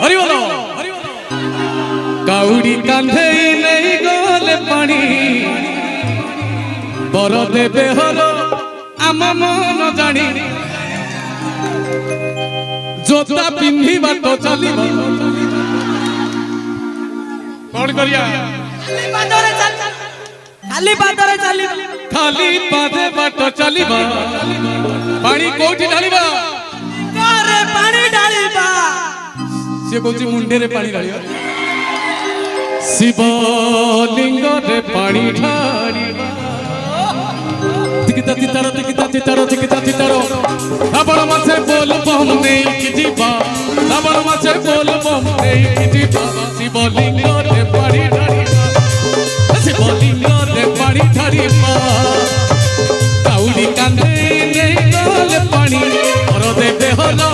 हरि बोल काउडी कांधे नहीं गले पानी बर देवे हर आम मन जानी जोता पिंधी बाट चली कौन करिया खाली पादे बाट चलीबा पानी कोठी ढालिबा कारे पानी ढालिबा से कहूँ मुंडे रे पानी ढालिबा शिवलिंग रे पानी ढालिबा तिकिता तितारो तिकिता तितारो तिकिता तितारो रावण मासे बोल बम नहीं कि जीवा रावण मासे बोल बम नहीं कि जीवा शिवलिंग रे पानी ढालिबा शिवलिंग रे पानी ढालिबा काउडी कांधे नहीं गले पानी और देवे हलो